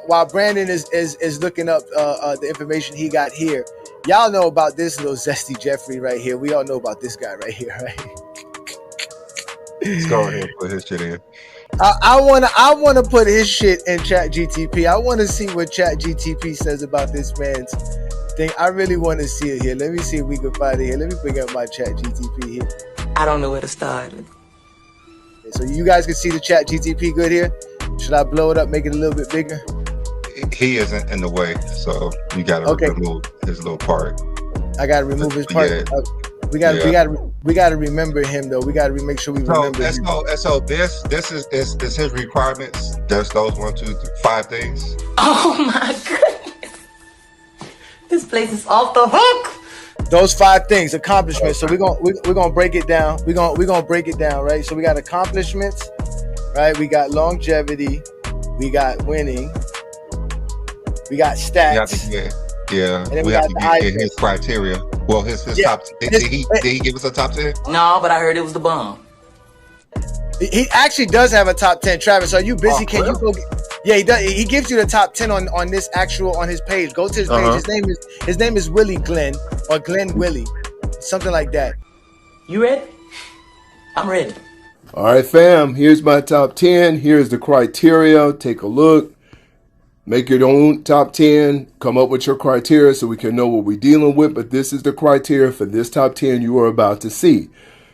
while Brandon is looking up the information he got here, y'all know about this little zesty Jeffrey right here. We all know about this guy right here, right? Let's go ahead and put his shit in. I wanna put his shit in ChatGPT. I want to see what ChatGPT says about this man's thing. I really want to see it here. Let me see if we can find it here. Let me bring up my ChatGPT here. I don't know where to start. Okay, so you guys can see the ChatGPT good here. Should I blow it up, make it a little bit bigger? He isn't in the way, so you gotta remove his little part. I gotta remove his part. Yeah. We gotta remember him though. We gotta make sure we remember him. So this is his requirements. There's those 1, 2, 3, 5 things. Oh my goodness. This place is off the hook. Those 5 things, accomplishments. So we're gonna break it down. We're gonna break it down, right? So we got accomplishments, right? We got longevity, we got winning, we got stats. Yeah. And then we have to get his criteria. Well, his top. Did he give us a top 10? No, but I heard it was the bomb. He actually does have a top 10. Travis, are you busy? Can you go? Yeah, he does. He gives you the top 10 on his page. Go to his page. His name is Willie Glenn or Glenn Willie, something like that. You ready? I'm ready. All right, fam. Here's my top 10. Here's the criteria. Take a look. Make your own top 10. Come up with your criteria so we can know what we're dealing with. But this is the criteria for this top 10 you are about to see.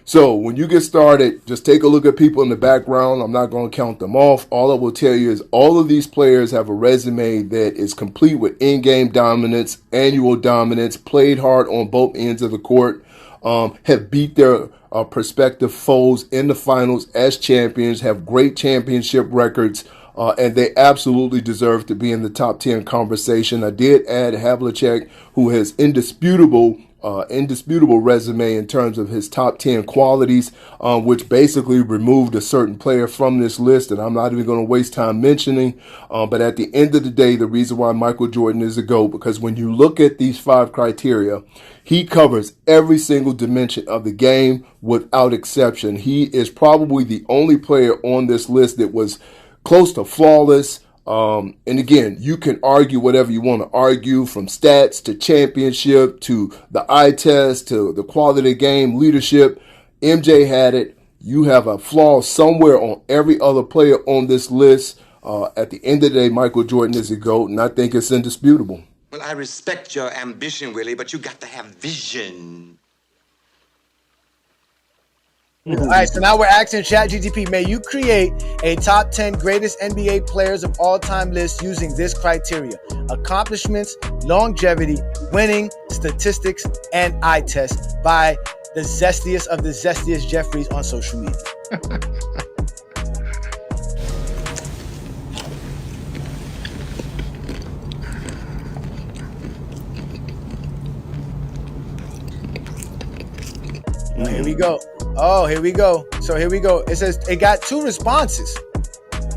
So when you get started, just take a look at people in the background. I'm not going to count them off. All I will tell you is all of these players have a resume that is complete with in-game dominance, annual dominance, played hard on both ends of the court, have beat their prospective foes in the finals as champions, have great championship records, and they absolutely deserve to be in the top 10 conversation. I did add Havlicek, who has indisputable resume in terms of his top 10 qualities, which basically removed a certain player from this list, and I'm not even going to waste time mentioning. But at the end of the day, the reason why Michael Jordan is a GOAT, because when you look at these 5 criteria, he covers every single dimension of the game without exception. He is probably the only player on this list that was close to flawless. And again, you can argue whatever you want to argue, from stats to championship to the eye test to the quality of the game, leadership. MJ had it. You have a flaw somewhere on every other player on this list. At the end of the day, Michael Jordan is a GOAT, and I think it's indisputable. Well, I respect your ambition, Willie, but you got to have vision. All right, so now we're asking ChatGPT, may you create a top 10 greatest NBA players of all time list using this criteria: accomplishments, longevity, winning, statistics, and eye test, by the zestiest of the zestiest Jeffries on social media. Here we go. Oh, here we go. So here we go. It says it got 2 responses.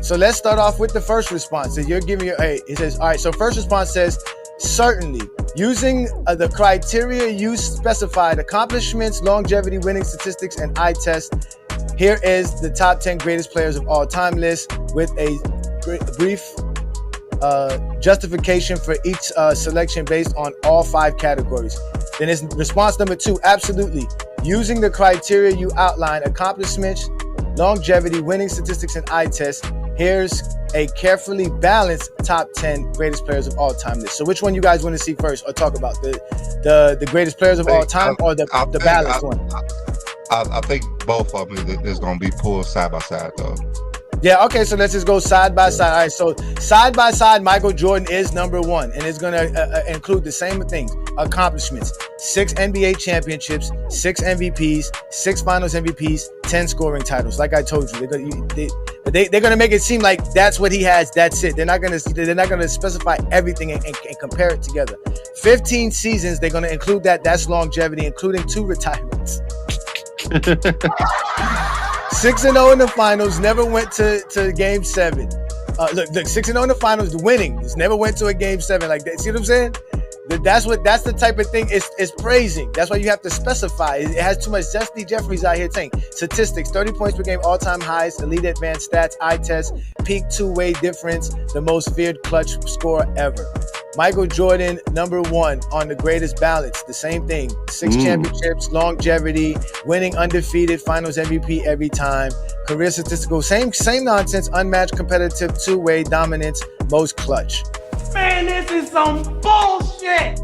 So let's start off with the first response. So you're giving your, hey, it says, all right, so first response says, certainly, using the criteria you specified, accomplishments, longevity, winning statistics, and eye test. Here is the top 10 greatest players of all time list with a brief justification for each selection based on all 5 categories. Then it's response number 2, absolutely. Using the criteria you outline, accomplishments, longevity, winning statistics, and eye test, here's a carefully balanced top 10 greatest players of all time list. So which one you guys want to see first, or talk about? The greatest players of all time, or the balanced one? I think both of them is going to be pulled side by side, though. Yeah, okay, so let's just go side by side. All right, so side by side, Michael Jordan is number 1, and it's going to include the same things: accomplishments, 6 NBA championships, 6 MVPs, 6 Finals MVPs, 10 scoring titles. Like I told you, they're going to make it seem like that's what he has. That's it. They're not going to specify everything and compare it together. 15 seasons. They're going to include that. That's longevity, including 2 retirements. 6-0 in the finals, never went to game 7. Look, 6-0 in the finals, winning. Just never went to a game 7 like that. See what I'm saying? That's the type of thing it's praising. That's why you have to specify. It has too much Zesty Jeffries out here saying statistics, 30 points per game, all-time highs, elite advanced stats, eye test, peak two-way difference, the most feared clutch scorer ever. Michael Jordan, number 1 on the greatest balance. The same thing. 6 championships, longevity, winning undefeated finals MVP every time. Career statistical, same nonsense, unmatched competitive two-way dominance, most clutch. Man, this is some bullshit.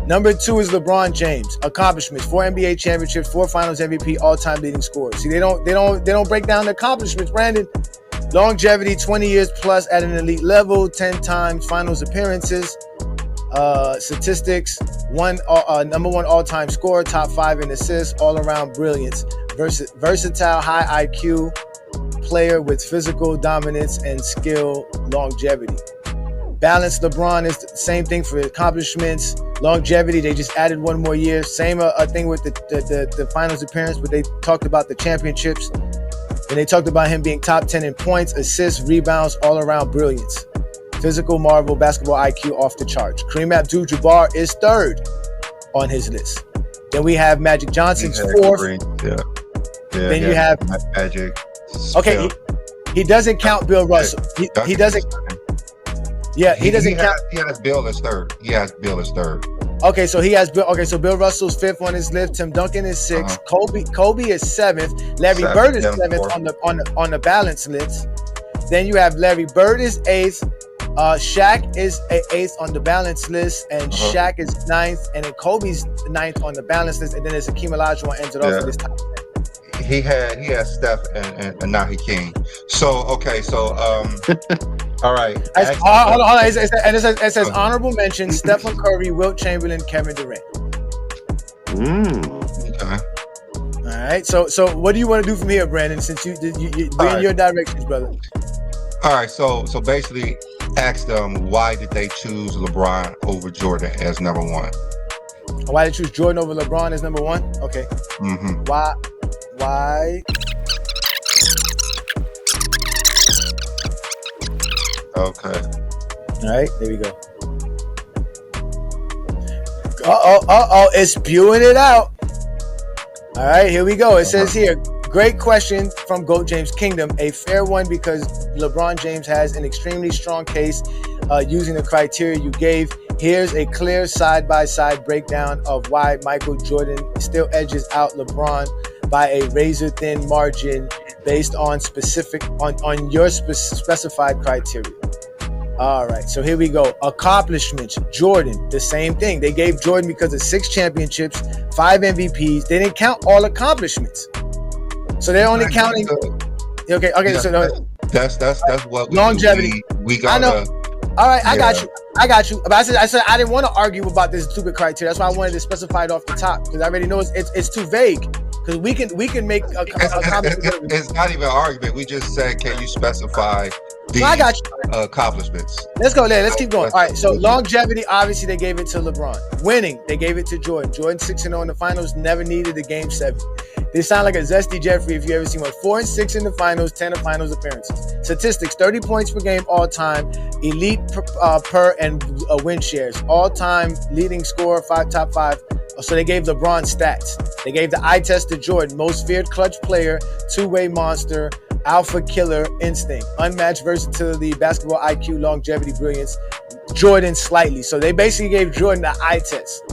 Number 2 is LeBron James. Accomplishments: 4 NBA championships, 4 Finals MVP, all-time leading scorers. See, they don't break down the accomplishments, Brandon. Longevity: 20 years plus at an elite level, 10 times Finals appearances. Statistics: number 1 all-time scorer, top 5 in assists, all-around brilliance. Versatile, high IQ player with physical dominance and skill, longevity. Balance: LeBron is the same thing for accomplishments. Longevity, they just added 1 more year. Same thing with the finals appearance, but they talked about the championships. And they talked about him being top 10 in points, assists, rebounds, all-around brilliance. Physical marvel, basketball IQ off the charts. Kareem Abdul-Jabbar is 3rd on his list. Then we have Magic Johnson's 4th. Then you have Magic. Okay, he doesn't count Bill Russell. He doesn't. Yeah, he doesn't count. He has Bill as 3rd. Okay, so he has Bill. Okay, so Bill Russell's 5th on his list. Tim Duncan is 6th. Kobe is 7th. Larry Bird is 7th on the balance list. Then you have Larry Bird is 8th. Shaq is 8th on the balance list, and Shaq is 9th, and then Kobe's 9th on the balance list, and then there's Hakeem Olajuwon ends it off with his top 10. He had Steph and now Hakeem. So all right. Hold on. It says honorable mention: Stephen Curry, Wilt Chamberlain, Kevin Durant. Okay. All right. So what do you want to do from here, Brandon? Since you in your directions, brother. All right. So basically, ask them why did they choose LeBron over Jordan as number 1? Why did they choose Jordan over LeBron as number 1? Okay. Why? Okay. All right, there we go. It's spewing it out. All right, here we go. It says here, great question from GOAT James Kingdom. A fair one because LeBron James has an extremely strong case using the criteria you gave. Here's a clear side-by-side breakdown of why Michael Jordan still edges out LeBron by a razor-thin margin based on your specified criteria. All right, so here we go. Accomplishments. Jordan, the same thing. They gave Jordan because of 6 championships, 5 MVPs. They didn't count all accomplishments. So they're only counting. Okay. Yeah, so that's what longevity. We got. I know. All right, I got you. But I said I didn't want to argue about this stupid criteria. That's why I wanted to specify it off the top because I already know it's too vague. Because we can make a comment. It's not even an argument. We just said, can you specify the accomplishments? Let's go there. Let's keep going. All right. So longevity, obviously they gave it to LeBron. Winning, they gave it to Jordan. Jordan 6-0 in the finals, never needed a game 7. They sound like a Zesty Jeffrey if you ever seen one. 4 and 6 in the finals, 10 of finals appearances. Statistics: 30 points per game all time, elite per and win shares, all time leading scorer, top 5. So they gave LeBron stats. They gave the eye test to Jordan, most feared clutch player, two-way monster, alpha killer instinct, unmatched versatility, basketball IQ, longevity, brilliance. Jordan slightly. So they basically gave Jordan the eye test.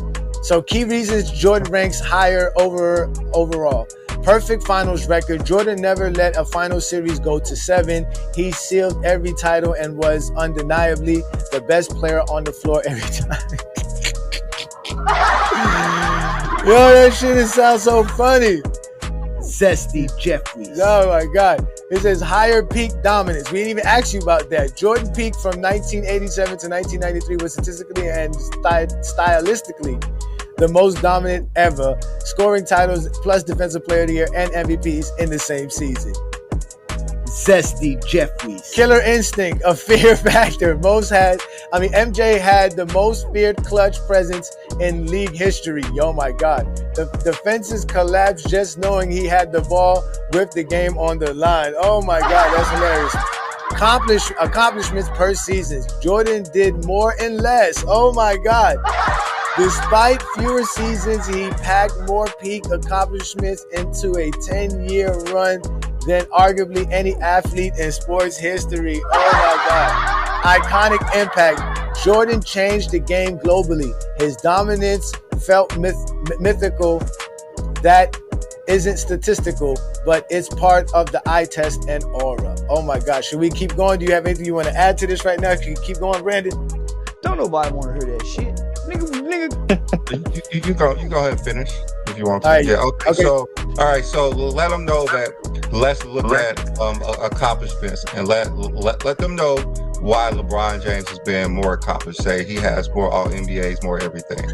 So key reasons Jordan ranks higher overall. Perfect finals record. Jordan never let a final series go to 7. He sealed every title and was undeniably the best player on the floor every time. Yo, that shit sounds so funny. Zesty Jeffries. Oh my God. It says higher peak dominance. We didn't even ask you about that. Jordan peaked from 1987 to 1993 was statistically and stylistically the most dominant ever, scoring titles plus Defensive Player of the Year and MVPs in the same season. Zesty Jeffries. Killer instinct, a fear factor. MJ had the most feared clutch presence in league history. Oh my God. The defenses collapsed just knowing he had the ball with the game on the line. Oh my God, that's hilarious. accomplishments per season. Jordan did more and less. Oh my God. Despite fewer seasons, he packed more peak accomplishments into a 10-year run than arguably any athlete in sports history. Oh my God. Iconic impact. Jordan changed the game globally. His dominance felt mythical. That isn't statistical, but it's part of the eye test and aura. Oh my God. Should we keep going? Do you have anything you want to add to this right now? Can you keep going, Brandon? Don't nobody want to hear that shit. Nigga. You can go ahead and finish if you want to. All right. Yeah. Okay. Okay. So, all right. So let them know that. Let's look at accomplishments and let them know why LeBron James has been more accomplished. Say he has more All NBAs, more everything,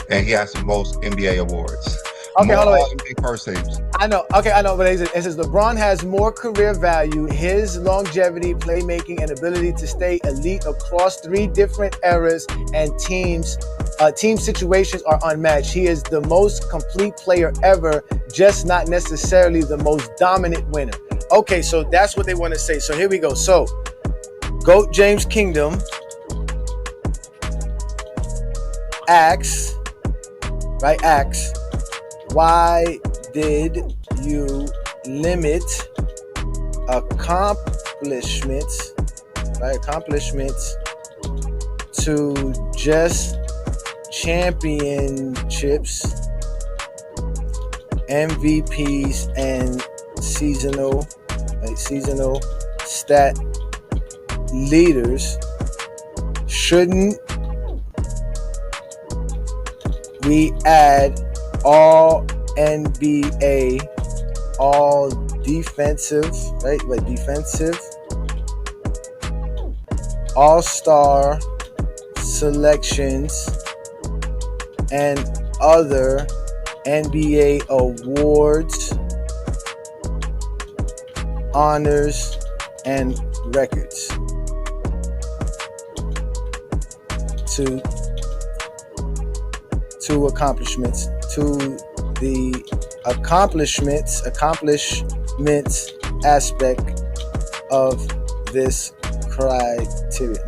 and he has the most NBA awards. Okay, hold on. All NBA first teams. I know, but it says LeBron has more career value. His longevity, playmaking, and ability to stay elite across 3 different eras and team situations are unmatched. He is the most complete player ever, just not necessarily the most dominant winner. Okay, so that's what they want to say. So here we go. So, GOAT James Kingdom asks, why did you limit accomplishments to just championships, MVPs, and seasonal stat leaders? Shouldn't we add all NBA, all defensive, defensive, all-star selections, and other NBA awards, honors, and records to accomplishments, to the accomplishments aspect of this criteria.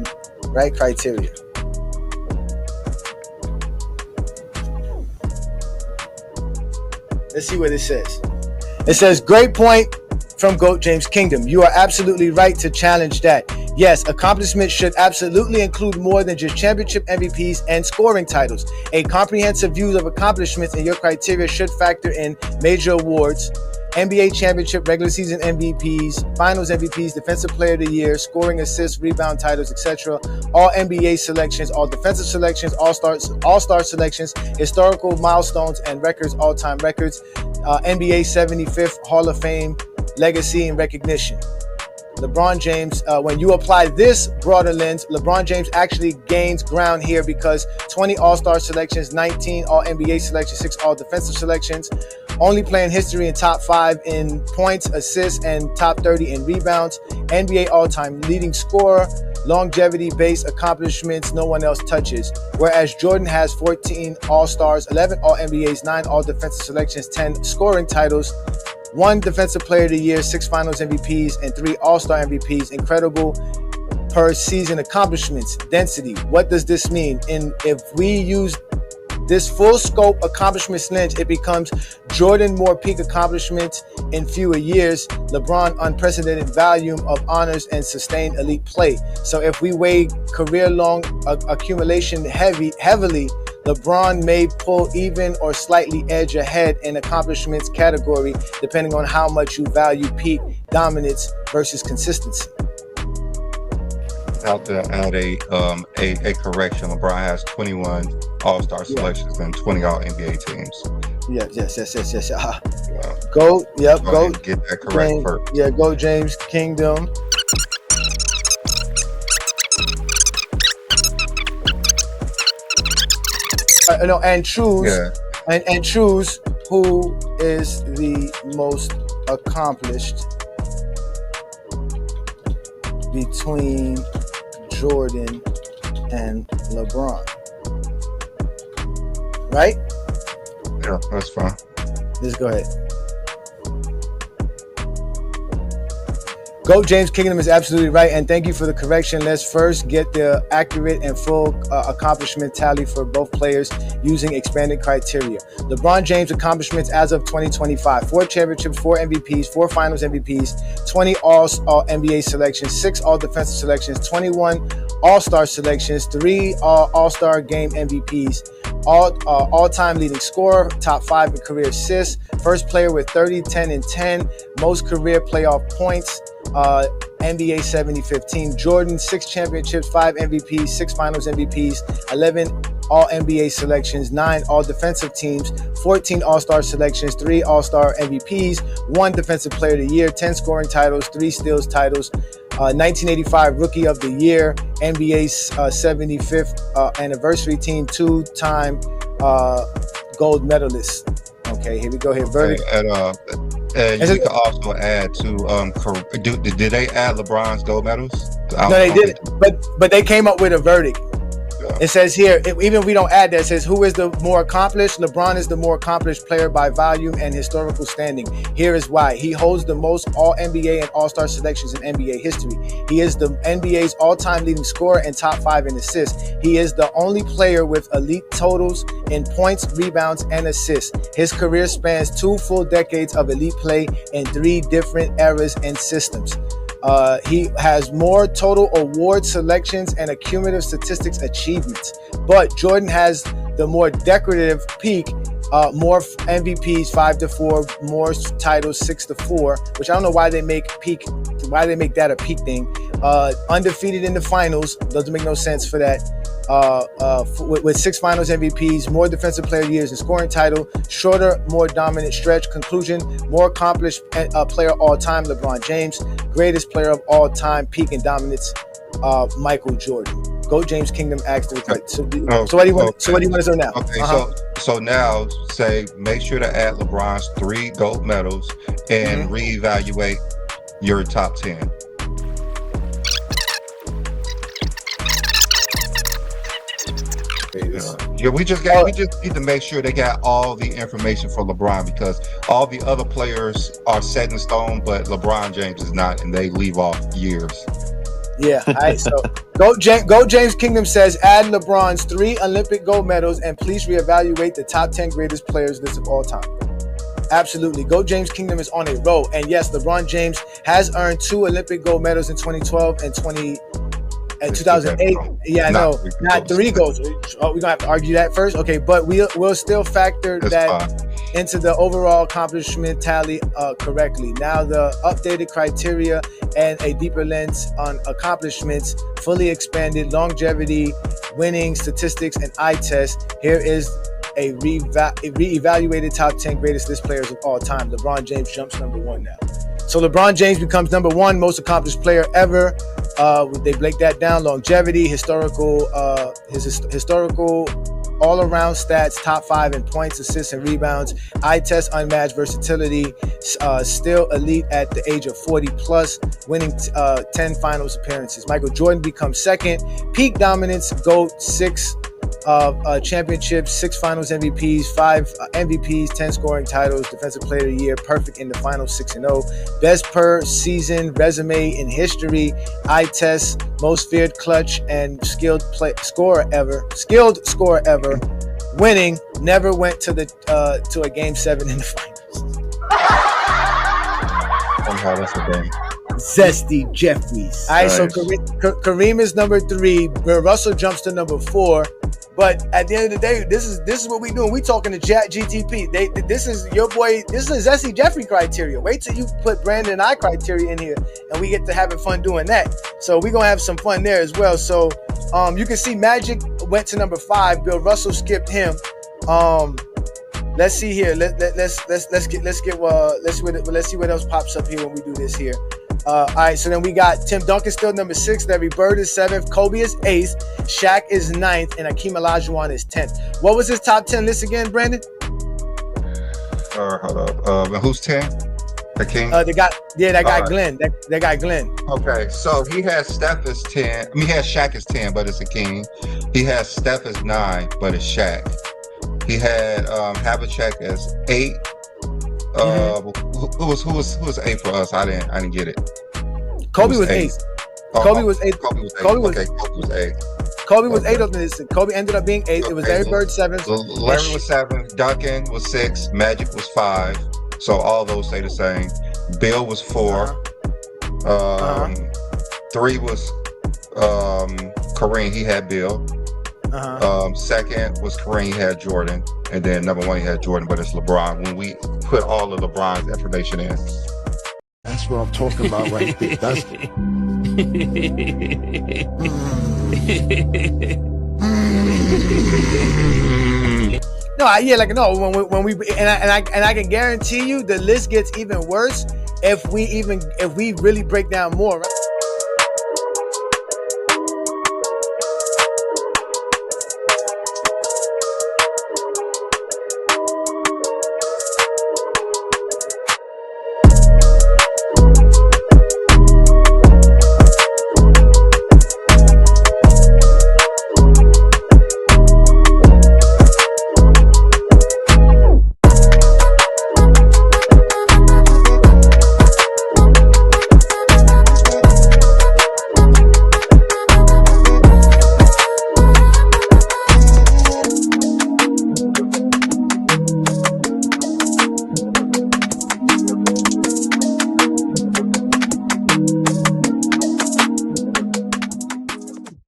Let's see what it says. It says, great point from GOAT James Kingdom. You are absolutely right to challenge that. Yes, accomplishments should absolutely include more than just championship MVPs and scoring titles. A comprehensive view of accomplishments in your criteria should factor in major awards, NBA championship, regular season MVPs, finals MVPs, defensive player of the year, scoring, assists, rebound titles, etc. All NBA selections, all defensive selections, all-star selections, historical milestones and records, all-time records, NBA 75th Hall of Fame, legacy and recognition. LeBron James, when you apply this broader lens, LeBron James actually gains ground here because 20 All-Star selections, 19 All-NBA selections, 6 All-Defensive selections, only playing history in top 5 in points, assists, and top 30 in rebounds, NBA all-time leading scorer, longevity-based accomplishments no one else touches. Whereas Jordan has 14 All-Stars, 11 All-NBAs, 9 All-Defensive selections, 10 scoring titles, 1 Defensive Player of the Year, 6 Finals MVPs, and 3 All-Star MVPs. Incredible per season accomplishments. Density. What does this mean? And if we use this full scope accomplishments lens, it becomes Jordan more peak accomplishments in fewer years, LeBron unprecedented volume of honors and sustained elite play. So if we weigh career-long accumulation heavily, LeBron may pull even or slightly edge ahead in accomplishments category, depending on how much you value peak dominance versus consistency. Out to add a correction. LeBron has 21 All-Star selections and 20 All-NBA teams. Yes. Yeah. Go Get that correct James, first. Yeah, go James Kingdom. And choose who is the most accomplished between Jordan and LeBron. Right? Yeah, that's fine. Just go ahead. Go James Kingdom is absolutely right, and thank you for the correction. Let's first get the accurate and full accomplishment tally for both players using expanded criteria. LeBron James' accomplishments as of 2025: 4 championships, 4 MVPs, 4 Finals MVPs, 20 All NBA selections, 6 All Defensive selections, 21 All-Star selections, 3 All-Star Game MVPs, all-time leading scorer, top 5 in career assists, first player with 30, 10, and 10, most career playoff points, NBA 70-15. Jordan, 6 championships, 5 MVPs, 6 Finals MVPs, 11 All-NBA selections, 9 All-Defensive teams, 14 All-Star selections, 3 All-Star MVPs, 1 Defensive Player of the Year, 10 scoring titles, 3 steals titles, 1985 Rookie of the Year, NBA's 75th anniversary team, 2-time gold medalist. Okay, here we go. Here, verdict. And you can also add to did they add LeBron's gold medals? No, they didn't. But they came up with a verdict. Yeah. It says here, even if we don't add that, it says who is the more accomplished? LeBron is the more accomplished player by volume and historical standing. Here is why. He holds the most All-NBA and All-Star selections in NBA history. He is the NBA's all-time leading scorer and top 5 in assists. He is the only player with elite totals in points, rebounds, and assists. His career spans 2 full decades of elite play in 3 different eras and systems. He has more total award selections and accumulative statistics achievements. But Jordan has the more decorative peak, more MVPs 5-4, more titles 6-4, which I don't know why they make that a peak thing. Undefeated in the finals, doesn't make no sense for that. With 6 Finals MVPs, more Defensive Player of the Years and scoring title, shorter, more dominant stretch. Conclusion: more accomplished player all time, LeBron James. Greatest player of all time, peak and dominance, Michael Jordan. Go James Kingdom asked the question. So what do you want? Okay. So what do you want to do now? Okay, so now make sure to add LeBron's 3 gold medals and reevaluate your top 10. Yeah, we just need to make sure they got all the information for LeBron, because all the other players are set in stone, but LeBron James is not, and they leave off years. Yeah, all right. So Go James Kingdom says add LeBron's 3 Olympic gold medals and please reevaluate the top 10 greatest players list of all time. Absolutely. Go James Kingdom is on a roll, and yes, LeBron James has earned 2 Olympic gold medals in 2012 and 2008. Yeah, I know. Not 3 goals. Oh, we're gonna have to argue that first. Okay, but we'll still factor that into the overall accomplishment tally correctly. Now the updated criteria and a deeper lens on accomplishments, fully expanded longevity, winning statistics, and eye test. Here is a re-evaluated top 10 greatest list players of all time. LeBron James jumps number 1 now. So LeBron James becomes number 1 most accomplished player ever. They break that down: longevity, historical all-around stats, top 5 in points, assists, and rebounds, eye test, unmatched versatility, still elite at the age of 40 plus, winning 10 finals appearances. Michael Jordan becomes 2nd, peak dominance, GOAT, 6 championships, 6 Finals MVPs, 5 MVPs, 10 scoring titles, Defensive Player of the Year, perfect in the finals, 6-0, best per season resume in history, eye test, most feared clutch and skilled scorer ever, winning, never went to a game 7 in the finals. Somehow that's a game. Zesty Jeffries. All right, nice. So Kareem is number 3. Russell jumps to number 4. But at the end of the day, this is what we doing. We talking to ChatGPT. This is your boy. This is Zesty Jeffrey criteria. Wait till you put Brandon and I criteria in here, and we get to having fun doing that. So we're gonna have some fun there as well. So you can see Magic went to number 5. Bill Russell skipped him. Let's see here. Let's see what else pops up here when we do this here. All right, so then we got Tim Duncan still number 6, Larry Bird is 7th, Kobe is 8th, Shaq is 9th, and Hakeem Olajuwon is 10th. What was his top 10 list again, Brandon? Hold up. Who's 10? Hakeem? That guy Glenn. That guy Glenn. Okay, so he has Steph as 10. I mean, he has Shaq as 10, but it's Hakeem. He has Steph as 9, but it's Shaq. He had Havlicek as 8. Who was 8 for us? I didn't get it. Kobe was eight. Kobe was eight. Kobe was eight. Kobe was- Okay, Kobe was eight. Kobe was Okay. eight of this. Kobe ended up being eight. It was Okay, Larry Bird seventh. Larry was 7. Duncan was 6. Magic was 5. So all those stay the same. Bill was 4. 3 was Kareem. He had Bill. Second was Kareem. He had Jordan. And then number 1 he had Jordan, but it's LeBron. When we put all of LeBron's information in. That's what I'm talking about right there. That's When we and I can guarantee you the list gets even worse if we really break down more. Right?